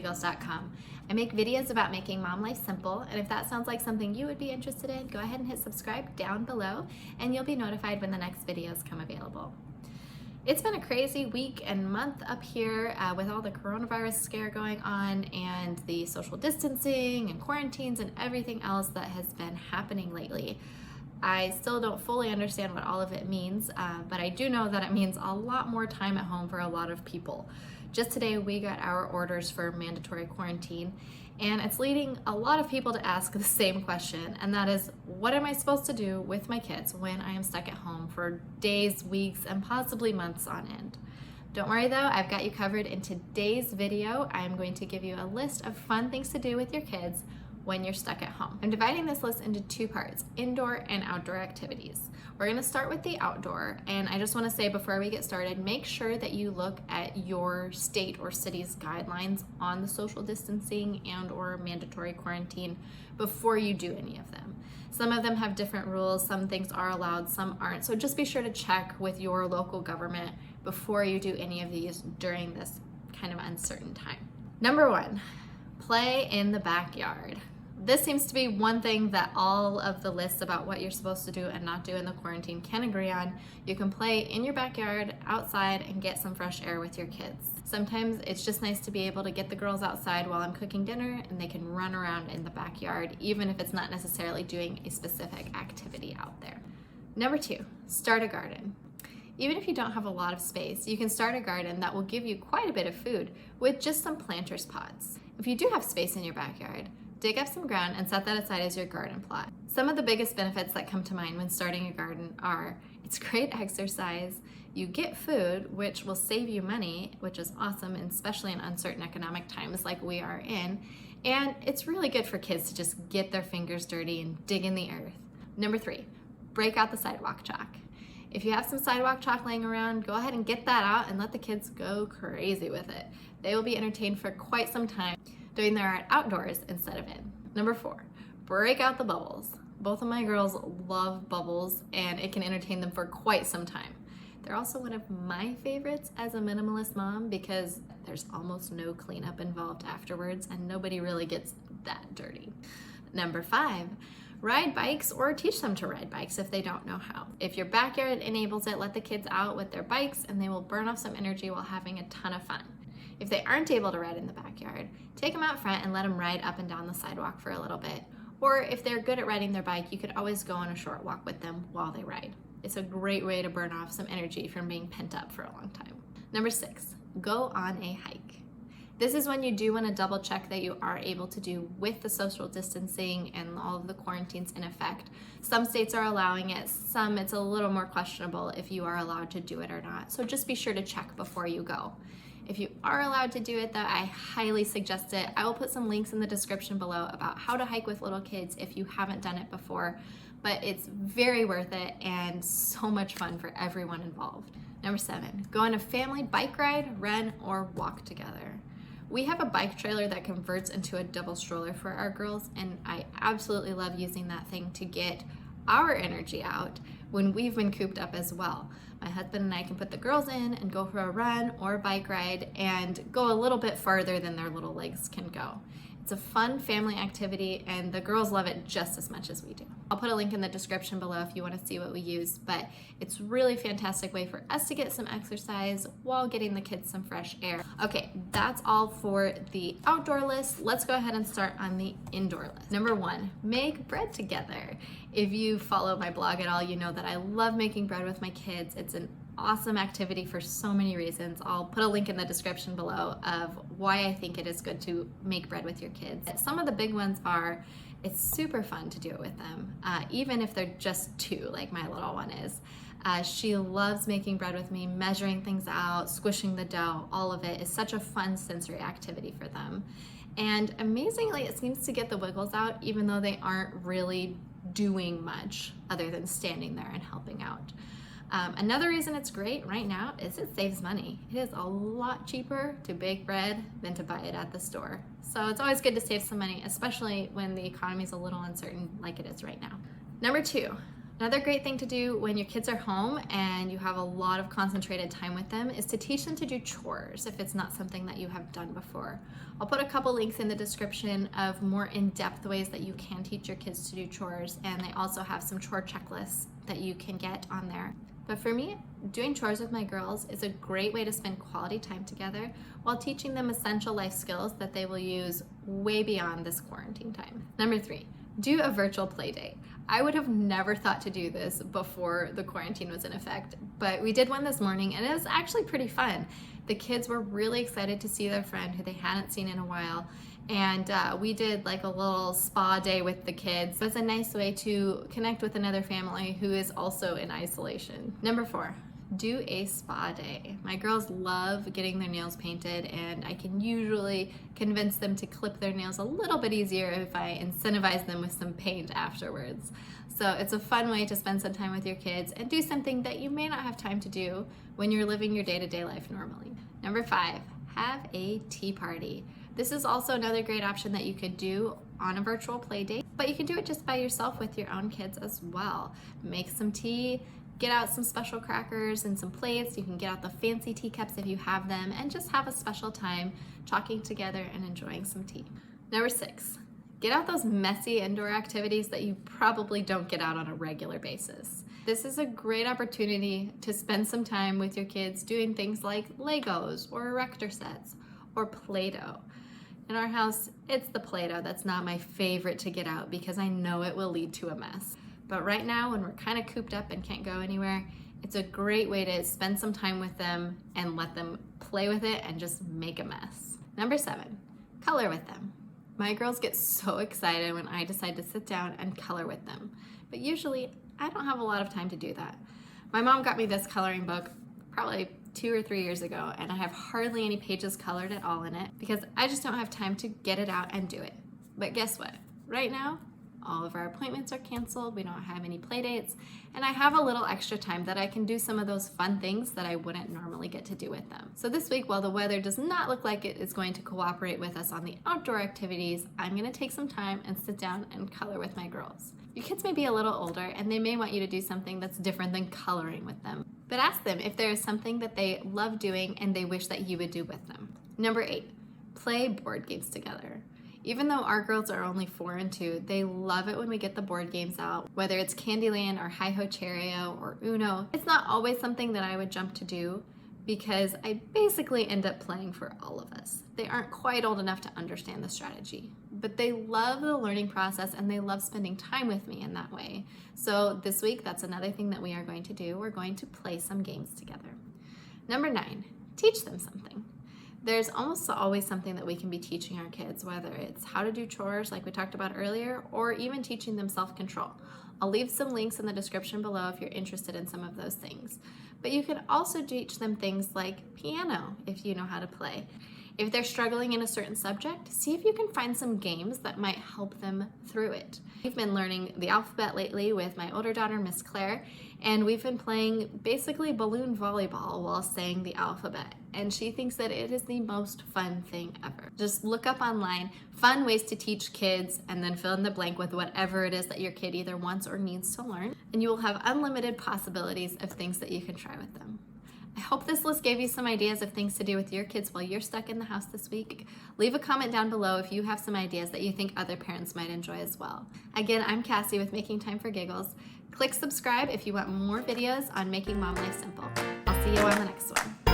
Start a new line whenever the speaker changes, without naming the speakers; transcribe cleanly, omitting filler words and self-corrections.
KassyGhost.com. I make videos about making mom life simple, and if that sounds like something you would be interested in, go ahead and hit subscribe down below, and you'll be notified when the next videos come available. It's been a crazy week and month up here with all the coronavirus scare going on and the social distancing and quarantines and everything else that has been happening lately. I still don't fully understand what all of it means, but I do know that it means a lot more time at home for a lot of people. Just today we got our orders for mandatory quarantine, and it's leading a lot of people to ask the same question, and that is, what am I supposed to do with my kids when I am stuck at home for days, weeks, and possibly months on end? Don't worry though, I've got you covered in today's video. I'm going to give you a list of fun things to do with your kids when you're stuck at home. I'm dividing this list into two parts, indoor and outdoor activities. We're gonna start with the outdoor, and I just wanna say before we get started, make sure that you look at your state or city's guidelines on the social distancing and or mandatory quarantine before you do any of them. Some of them have different rules, some things are allowed, some aren't, so just be sure to check with your local government before you do any of these during this kind of uncertain time. Number one, play in the backyard. This seems to be one thing that all of the lists about what you're supposed to do and not do in the quarantine can agree on. You can play in your backyard, outside, and get some fresh air with your kids. Sometimes it's just nice to be able to get the girls outside while I'm cooking dinner and they can run around in the backyard, even if it's not necessarily doing a specific activity out there. Number two, start a garden. Even if you don't have a lot of space, you can start a garden that will give you quite a bit of food with just some planter's pots. If you do have space in your backyard, dig up some ground and set that aside as your garden plot. Some of the biggest benefits that come to mind when starting a garden are, it's great exercise, you get food, which will save you money, which is awesome, and especially in uncertain economic times like we are in, and it's really good for kids to just get their fingers dirty and dig in the earth. Number three, break out the sidewalk chalk. If you have some sidewalk chalk laying around, go ahead and get that out and let the kids go crazy with it. They will be entertained for quite some time doing their art outdoors instead of in. Number four, break out the bubbles. Both of my girls love bubbles and it can entertain them for quite some time. They're also one of my favorites as a minimalist mom because there's almost no cleanup involved afterwards and nobody really gets that dirty. Number five, ride bikes or teach them to ride bikes if they don't know how. If your backyard enables it, let the kids out with their bikes and they will burn off some energy while having a ton of fun. If they aren't able to ride in the backyard, take them out front and let them ride up and down the sidewalk for a little bit. Or if they're good at riding their bike, you could always go on a short walk with them while they ride. It's a great way to burn off some energy from being pent up for a long time. Number six, go on a hike. This is when you do want to double check that you are able to do with the social distancing and all of the quarantines in effect. Some states are allowing it, some it's a little more questionable if you are allowed to do it or not. So just be sure to check before you go. If you are allowed to do it though, I highly suggest it. I will put some links in the description below about how to hike with little kids if you haven't done it before, but it's very worth it and so much fun for everyone involved. Number seven, go on a family bike ride, run, or walk together. We have a bike trailer that converts into a double stroller for our girls, and I absolutely love using that thing to get our energy out when we've been cooped up as well. My husband and I can put the girls in and go for a run or bike ride and go a little bit farther than their little legs can go. It's a fun family activity and the girls love it just as much as we do. I'll put a link in the description below if you want to see what we use, but it's really a fantastic way for us to get some exercise while getting the kids some fresh air. Okay, that's all for the outdoor list. Let's go ahead and start on the indoor list. Number one, make bread together. If you follow my blog at all, you know that I love making bread with my kids. It's an awesome activity for so many reasons. I'll put a link in the description below of why I think it is good to make bread with your kids. Some of the big ones are, it's super fun to do it with them, even if they're just two, like my little one is. She loves making bread with me, measuring things out, squishing the dough, all of it is such a fun sensory activity for them. And amazingly, it seems to get the wiggles out even though they aren't really doing much other than standing there and helping out. Another reason it's great right now is it saves money. It is a lot cheaper to bake bread than to buy it at the store. So it's always good to save some money, especially when the economy is a little uncertain like it is right now. Number two, Another great thing to do when your kids are home and you have a lot of concentrated time with them is to teach them to do chores if it's not something that you have done before. I'll put a couple links in the description of more in-depth ways that you can teach your kids to do chores, and they also have some chore checklists that you can get on there. But for me, doing chores with my girls is a great way to spend quality time together while teaching them essential life skills that they will use way beyond this quarantine time. Number 3, do a virtual play date. I would have never thought to do this before the quarantine was in effect, but we did one this morning and it was actually pretty fun. The kids were really excited to see their friend who they hadn't seen in a while, and we did like a little spa day with the kids. It was a nice way to connect with another family who is also in isolation. Number 4, do a spa day. My girls love getting their nails painted, and I can usually convince them to clip their nails a little bit easier if I incentivize them with some paint afterwards. So it's a fun way to spend some time with your kids and do something that you may not have time to do when you're living your day-to-day life normally. Number 5, have a tea party. This is also another great option that you could do on a virtual play date, but you can do it just by yourself with your own kids as well. Make some tea, get out some special crackers and some plates. You can get out the fancy teacups if you have them, and just have a special time talking together and enjoying some tea. Number 6, get out those messy indoor activities that you probably don't get out on a regular basis. This is a great opportunity to spend some time with your kids doing things like Legos or erector sets or Play-Doh. In our house, it's the Play-Doh that's not my favorite to get out because I know it will lead to a mess. But right now, when we're kind of cooped up and can't go anywhere, it's a great way to spend some time with them and let them play with it and just make a mess. Number 7, color with them. My girls get so excited when I decide to sit down and color with them, but usually I don't have a lot of time to do that. My mom got me this coloring book probably 2 or 3 years ago, and I have hardly any pages colored at all in it because I just don't have time to get it out and do it. But guess what? Right now, all of our appointments are canceled, we don't have any play dates, and I have a little extra time that I can do some of those fun things that I wouldn't normally get to do with them. So this week, while the weather does not look like it is going to cooperate with us on the outdoor activities, I'm gonna take some time and sit down and color with my girls. Your kids may be a little older and they may want you to do something that's different than coloring with them, but ask them if there is something that they love doing and they wish that you would do with them. Number 8, play board games together. Even though our girls are only 4 and 2, they love it when we get the board games out, whether it's Candyland or Hi-Ho Cherry-O or Uno. It's not always something that I would jump to do because I basically end up playing for all of us. They aren't quite old enough to understand the strategy, but they love the learning process and they love spending time with me in that way. So this week, that's another thing that we are going to do. We're going to play some games together. Number 9, teach them something. There's almost always something that we can be teaching our kids, whether it's how to do chores like we talked about earlier, or even teaching them self-control. I'll leave some links in the description below if you're interested in some of those things. But you can also teach them things like piano if you know how to play. If they're struggling in a certain subject, see if you can find some games that might help them through it. We've been learning the alphabet lately with my older daughter, Miss Claire, and we've been playing basically balloon volleyball while saying the alphabet. And she thinks that it is the most fun thing ever. Just look up online fun ways to teach kids and then fill in the blank with whatever it is that your kid either wants or needs to learn. And you will have unlimited possibilities of things that you can try with them. I hope this list gave you some ideas of things to do with your kids while you're stuck in the house this week. Leave a comment down below if you have some ideas that you think other parents might enjoy as well. Again, I'm Cassie with Making Time for Giggles. Click subscribe if you want more videos on making mom life simple. I'll see you on the next one.